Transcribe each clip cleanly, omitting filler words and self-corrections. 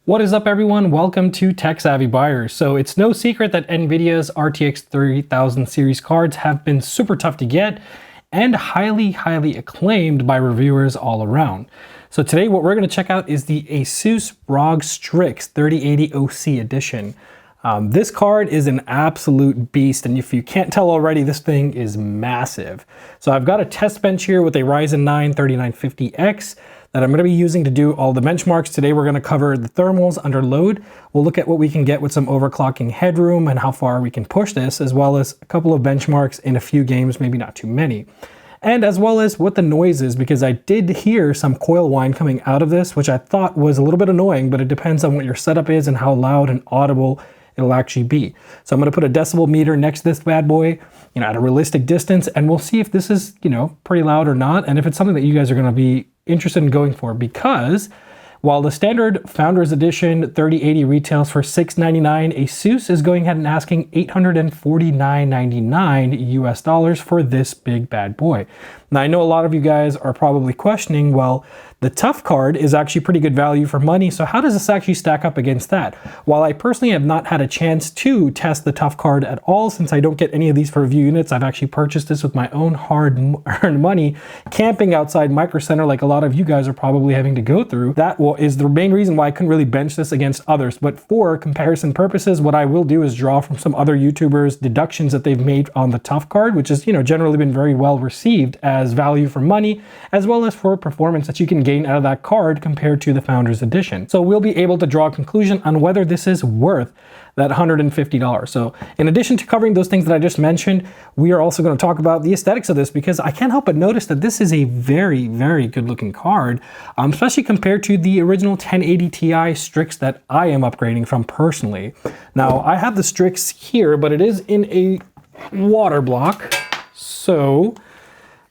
What is up, everyone? Welcome to Tech Savvy Buyers. So it's no secret that NVIDIA's RTX 3000 series cards have been super tough to get and highly acclaimed by reviewers all around. So today what we're going to check out is the ASUS ROG Strix 3080 OC edition. This card is an absolute beast, and if you can't tell already, this thing is massive. So I've got a test bench here with a Ryzen 9 3950X that I'm going to be using to do all the benchmarks. Today we're going to cover the thermals under load. We'll look at what we can get with some overclocking headroom and how far we can push this, as well as a couple of benchmarks in a few games, maybe not too many. And as well as what the noise is, because I did hear some coil whine coming out of this, which I thought was a little bit annoying, but it depends on what your setup is and how loud and audible it'll actually be. So I'm going to put a decibel meter next to this bad boy, at a realistic distance, and we'll see if this is, pretty loud or not, and if it's something that you guys are going to be interested in going for, because while the standard Founders Edition 3080 retails for $699, ASUS is going ahead and asking $849.99 US dollars for this big bad boy. Now, I know a lot of you guys are probably questioning, well, the tough card is actually pretty good value for money, so how does this actually stack up against that? While I personally have not had a chance to test the tough card at all, since I don't get any of these for review units, I've actually purchased this with my own hard-earned money, camping outside Micro Center like a lot of you guys are probably having to go through. That is the main reason why I couldn't really bench this against others, but for comparison purposes, what I will do is draw from some other YouTubers' deductions that they've made on the tough card, which has, generally been very well received as value for money, as well as for performance that you can gain out of that card compared to the Founders Edition. So we'll be able to draw a conclusion on whether this is worth that $150. So in addition to covering those things that I just mentioned, we are also going to talk about the aesthetics of this, because I can't help but notice that this is a very good looking card, especially compared to the original 1080 Ti Strix that I am upgrading from personally. Now, I have the Strix here, but it is in a water block, so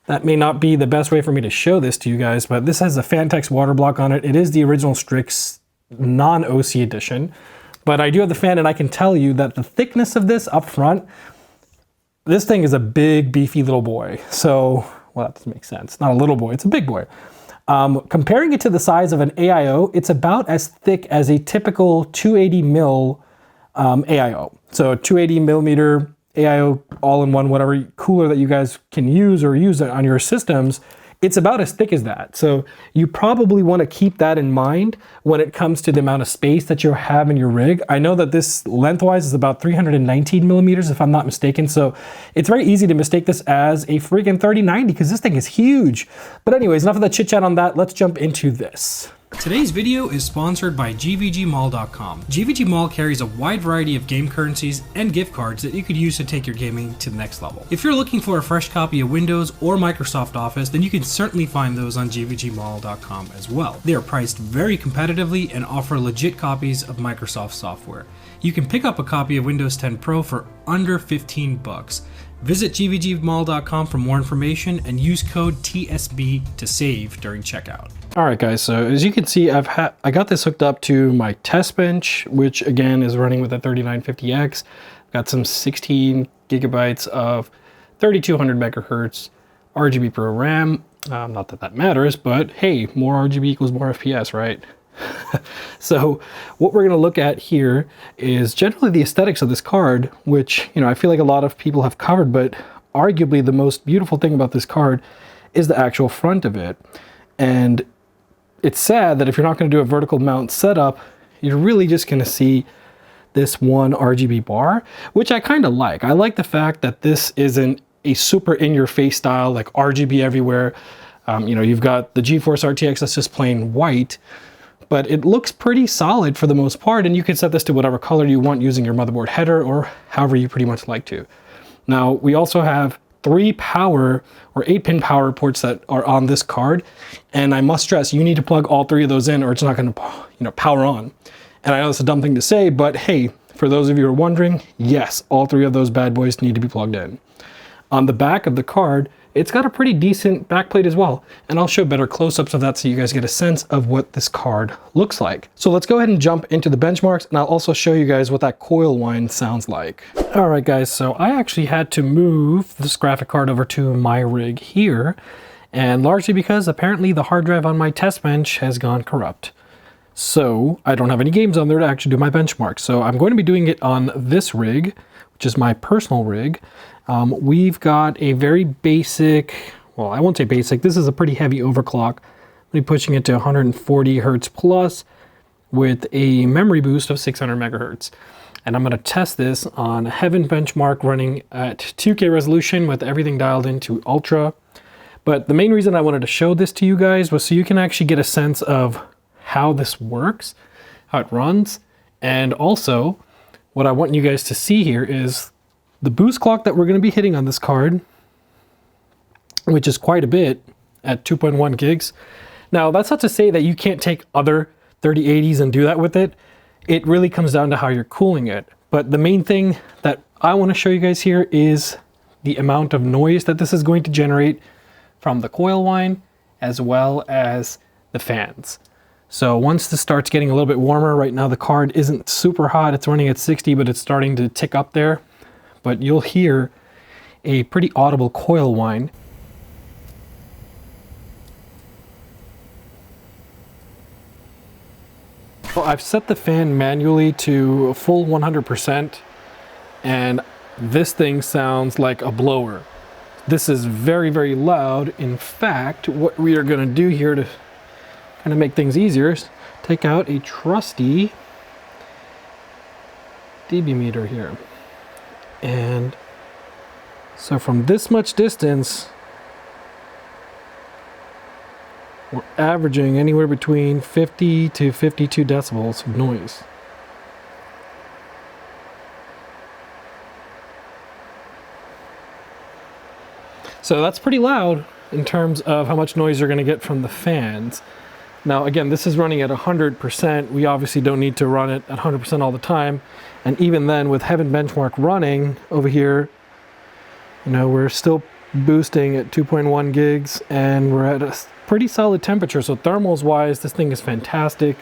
that may not be the best way for me to show this to you guys, but this has a Fantex water block on it. It is the original Strix non-OC edition, but I do have the fan, and I can tell you that the thickness of this up front, this thing is a big, beefy little boy. So, well, that doesn't make sense. Not a little boy, it's a big boy. Comparing it to the size of an AIO, it's about as thick as a typical 280 mil AIO. So 280 millimeter AIO all-in-one, whatever cooler that you guys can use or use on your systems, it's about as thick as that. So you probably want to keep that in mind when it comes to the amount of space that you have in your rig. I know that this lengthwise is about 319 millimeters, if I'm not mistaken. So it's very easy to mistake this as a freaking 3090 because this thing is huge. But anyways, enough of the chit chat on that. Let's jump into this. Today's video is sponsored by GVGMall.com. GVG Mall carries a wide variety of game currencies and gift cards that you could use to take your gaming to the next level. If you're looking for a fresh copy of Windows or Microsoft Office, then you can certainly find those on GVGMall.com as well. They are priced very competitively and offer legit copies of Microsoft software. You can pick up a copy of Windows 10 Pro for under 15 bucks. Visit GVGMall.com for more information and use code TSB to save during checkout. All right, guys, so as you can see, I got this hooked up to my test bench, which again is running with a 3950X. Got some 16 gigabytes of 3200 megahertz RGB per RAM. Not that that matters, but hey, more RGB equals more FPS, right? So what we're going to look at here is generally the aesthetics of this card, which, I feel like a lot of people have covered, but arguably the most beautiful thing about this card is the actual front of it. And it's sad that if you're not going to do a vertical mount setup, you're really just going to see this one RGB bar, which I kind of like. I like the fact that this isn't a super in-your-face style, like RGB everywhere. You've got the GeForce RTX that's just plain white, but it looks pretty solid for the most part, and you can set this to whatever color you want using your motherboard header or however you pretty much like to. Now, we also have 3 power or 8-pin power ports that are on this card, and I must stress, you need to plug all 3 of those in or it's not going to power on. And I know it's a dumb thing to say, but hey, for those of you who are wondering, yes, all 3 of those bad boys need to be plugged in. On the back of the card, it's got a pretty decent backplate as well, and I'll show better close-ups of that so you guys get a sense of what this card looks like. So let's go ahead and jump into the benchmarks, and I'll also show you guys what that coil whine sounds like. All right, guys, so I actually had to move this graphic card over to my rig here, and largely because apparently the hard drive on my test bench has gone corrupt. So I don't have any games on there to actually do my benchmark. So I'm going to be doing it on this rig, which is my personal rig. We've got a very basic, well, I won't say basic, this is a pretty heavy overclock. I'm pushing it to 140 hertz plus with a memory boost of 600 megahertz. And I'm going to test this on Heaven benchmark running at 2K resolution with everything dialed into ultra. But the main reason I wanted to show this to you guys was so you can actually get a sense of how this works, how it runs. And also what I want you guys to see here is the boost clock that we're going to be hitting on this card, which is quite a bit at 2.1 gigs. Now that's not to say that you can't take other 3080s and do that with it. It really comes down to how you're cooling it. But the main thing that I want to show you guys here is the amount of noise that this is going to generate from the coil whine as well as the fans. So once this starts getting a little bit warmer, right now the card isn't super hot, it's running at 60, but it's starting to tick up there. But you'll hear a pretty audible coil whine. Well, I've set the fan manually to full 100%, and this thing sounds like a blower. This is very, very loud. In fact, what we are going to do here to kind of make things easier is take out a trusty dB meter here. And so from this much distance, we're averaging anywhere between 50 to 52 decibels of noise. So that's pretty loud in terms of how much noise you're going to get from the fans. Now again, this is running at 100%. We obviously don't need to run it at 100% all the time. And even then, with Heaven benchmark running over here, you know, we're still boosting at 2.1 gigs and we're at a pretty solid temperature. So thermals wise, this thing is fantastic.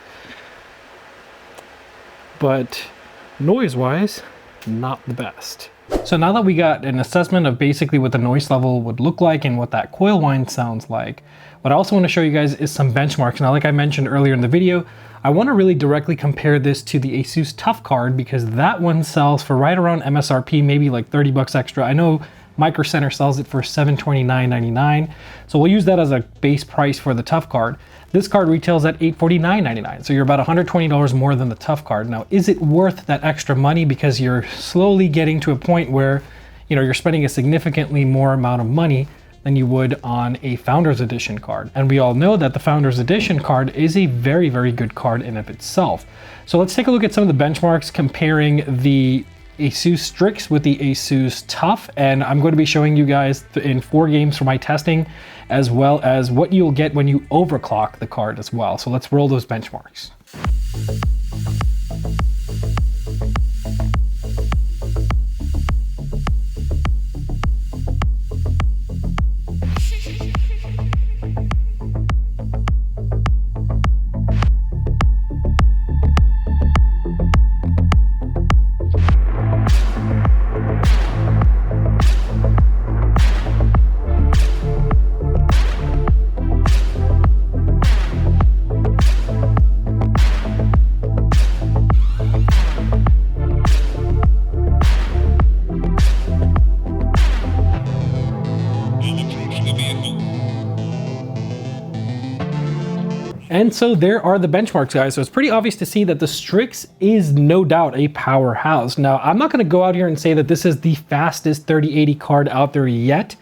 But noise wise, not the best. So now that we got an assessment of basically what the noise level would look like and what that coil whine sounds like, what I also want to show you guys is some benchmarks. Now, like I mentioned earlier in the video, I want to really directly compare this to the ASUS TUF card because that one sells for right around MSRP, maybe like 30 bucks extra. I know Micro Center sells it for $729.99. So we'll use that as a base price for the TUF card. This card retails at $849.99. So you're about $120 more than the TUF card. Now, is it worth that extra money because you're slowly getting to a point where, you know, you're spending a significantly more amount of money than you would on a Founders Edition card? And we all know that the Founders Edition card is a very, very good card in of itself. So let's take a look at some of the benchmarks comparing the ASUS Strix with the ASUS TUF, and I'm going to be showing you guys in 4 games for my testing, as well as what you'll get when you overclock the card as well. So let's roll those benchmarks. And so there are the benchmarks, guys. So it's pretty obvious to see that the Strix is no doubt a powerhouse. Now, I'm not going to go out here and say that this is the fastest 3080 card out there yet.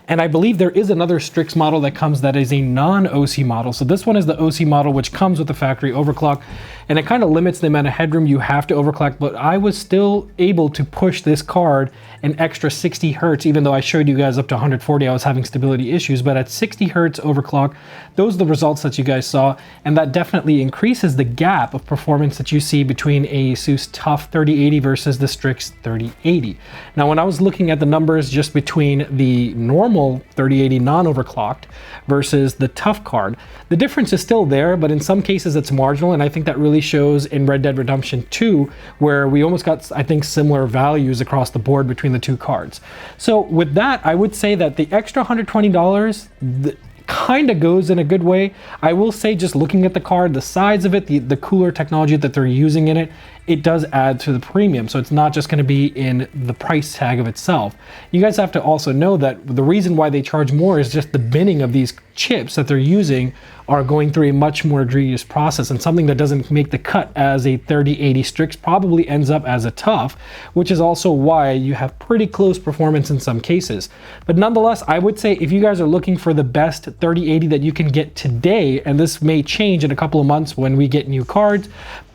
And I believe there is another Strix model that comes that is a non-OC model. So this one is the OC model, which comes with the factory overclock. And it kind of limits the amount of headroom you have to overclock. But I was still able to push this card an extra 60 hertz, even though I showed you guys up to 140, I was having stability issues. But at 60 hertz overclock, those are the results that you guys saw. And that definitely increases the gap of performance that you see between ASUS TUF 3080 versus the Strix 3080. Now, when I was looking at the numbers just between the normal 3080 non-overclocked versus the TUF card, the difference is still there, but in some cases it's marginal. And I think that really shows in Red Dead Redemption 2, where we almost got, I think, similar values across the board between the two cards. So with that, I would say that the extra $120, kind of goes in a good way. I will say, just looking at the card, the size of it, the cooler technology that they're using in it, it does add to the premium. So it's not just going to be in the price tag of itself. You guys have to also know that the reason why they charge more is just the binning of these chips that they're using are going through a much more egregious process, and something that doesn't make the cut as a 3080 Strix probably ends up as a TUF, which is also why you have pretty close performance in some cases. But nonetheless, I would say if you guys are looking for the best 3080 that you can get today, and this may change in a couple of months when we get new cards,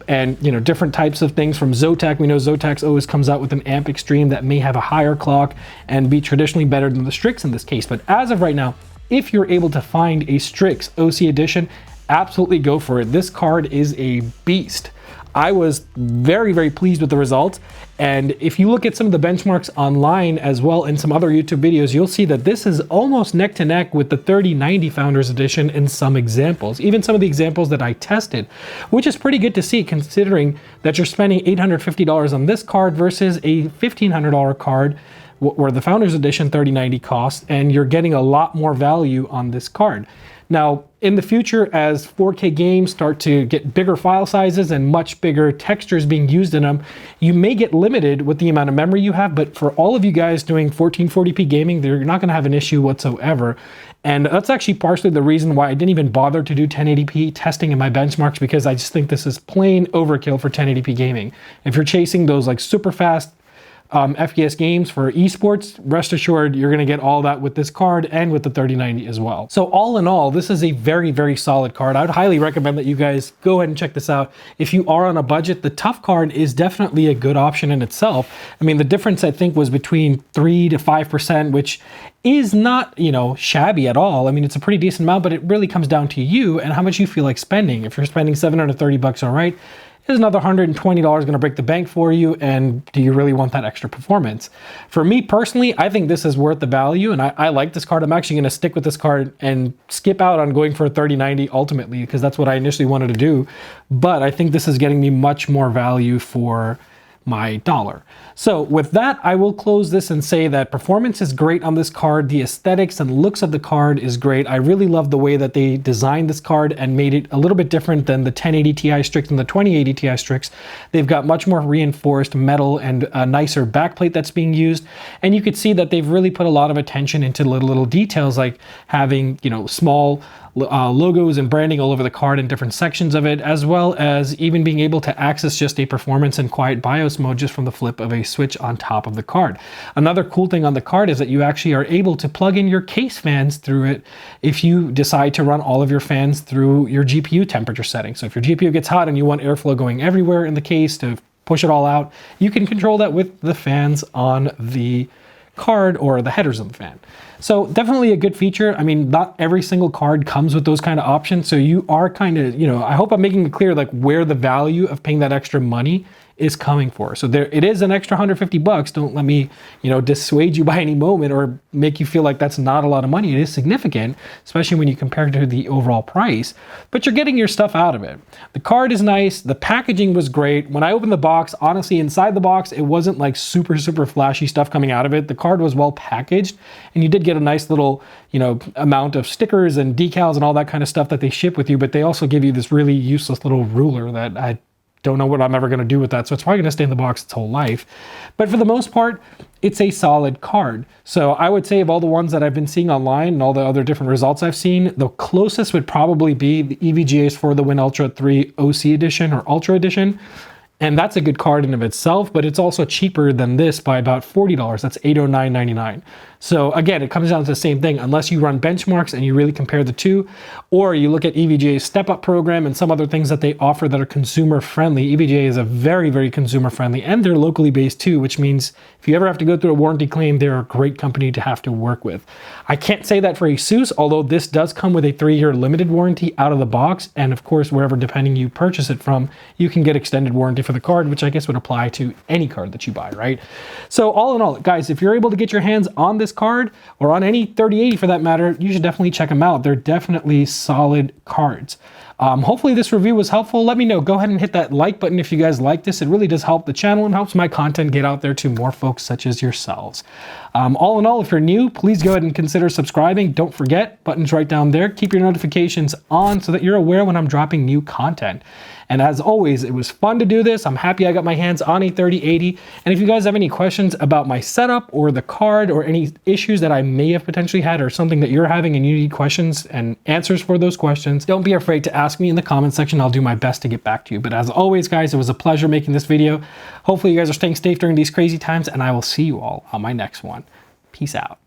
and different types of things from Zotac. We know Zotac always comes out with an amp extreme that may have a higher clock and be traditionally better than the Strix in this case. But as of right now, if you're able to find a Strix OC edition, absolutely go for it. This card is a beast. I was very, very pleased with the results. And if you look at some of the benchmarks online as well in some other YouTube videos, you'll see that this is almost neck to neck with the 3090 Founders Edition in some examples, even some of the examples that I tested, which is pretty good to see considering that you're spending $850 on this card versus a $1,500 card where the Founders Edition 3090 costs, and you're getting a lot more value on this card. Now, in the future, as 4K games start to get bigger file sizes and much bigger textures being used in them, you may get limited with the amount of memory you have, but for all of you guys doing 1440p gaming, you're not gonna have an issue whatsoever. And that's actually partially the reason why I didn't even bother to do 1080p testing in my benchmarks, because I just think this is plain overkill for 1080p gaming. If you're chasing those like super fast FPS games for esports, rest assured you're going to get all that with this card and with the 3090 as well. So all in all, this is a very, very solid card. I would highly recommend that you guys go ahead and check this out. If you are on a budget, the TUF card is definitely a good option in itself. I mean, the difference I think was between 3 to 5%, which is not, shabby at all. I mean, it's a pretty decent amount, but it really comes down to you and how much you feel like spending. If you're spending $730, all right, is another $120 going to break the bank for you, and do you really want that extra performance? For me personally, I think this is worth the value, and I like this card. I'm actually going to stick with this card and skip out on going for a 3090 ultimately, because that's what I initially wanted to do, but I think this is getting me much more value for my dollar. So with that, I will close this and say that performance is great on this card. The aesthetics and looks of the card is great. I really love the way that they designed this card and made it a little bit different than the 1080 Ti Strix and the 2080 Ti Strix. They've got much more reinforced metal and a nicer backplate that's being used. And you could see that they've really put a lot of attention into little details, like having, small logos and branding all over the card in different sections of it, as well as even being able to access just a performance and quiet BIOS mode just from the flip of a switch on top of the card. Another cool thing on the card is that you actually are able to plug in your case fans through it if you decide to run all of your fans through your GPU temperature setting. So if your GPU gets hot and you want airflow going everywhere in the case to push it all out, you can control that with the fans on the card or the headers of the fan. So definitely a good feature. I mean, not every single card comes with those kind of options. So you are kind of, I hope I'm making it clear like where the value of paying that extra money is coming for. So there, it is an extra $150. Don't let me, dissuade you by any moment or make you feel like that's not a lot of money. It is significant, especially when you compare it to the overall price, but you're getting your stuff out of it. The card is nice. The packaging was great. When I opened the box, honestly, inside the box, it wasn't like super flashy stuff coming out of it. The card was well packaged, and you did get a nice little, amount of stickers and decals and all that kind of stuff that they ship with you, but they also give you this really useless little ruler that I don't know what I'm ever going to do with that. So it's probably going to stay in the box its whole life. But for the most part, it's a solid card. So I would say of all the ones that I've been seeing online and all the other different results I've seen, the closest would probably be the EVGA's for the Win Ultra 3 OC edition or Ultra edition. And that's a good card in of itself, but it's also cheaper than this by about $40. That's $809.99. So again, it comes down to the same thing, unless you run benchmarks and you really compare the two, or you look at EVGA's Step Up program and some other things that they offer that are consumer friendly. EVGA is a very consumer friendly, and they're locally based too, which means if you ever have to go through a warranty claim, they're a great company to have to work with. I can't say that for ASUS, although this does come with a 3-year limited warranty out of the box. And of course, wherever depending you purchase it from, you can get extended warranty for the card, which I guess would apply to any card that you buy, right? So all in all, guys, if you're able to get your hands on this card or on any 3080 for that matter, you should definitely check them out. They're definitely solid cards. Hopefully this review was helpful. Let me know. Go ahead and hit that like button if you guys like this. It really does help the channel and helps my content get out there to more folks such as yourselves. All in all, if you're new, please go ahead and consider subscribing. Don't forget, buttons right down there. Keep your notifications on so that you're aware when I'm dropping new content. And as always, it was fun to do this. I'm happy I got my hands on a 3080. And if you guys have any questions about my setup or the card or any issues that I may have potentially had or something that you're having and you need questions and answers for those questions, don't be afraid to ask me in the comment section. I'll do my best to get back to you. But as always, guys, it was a pleasure making this video. Hopefully you guys are staying safe during these crazy times, and I will see you all on my next one. Peace out.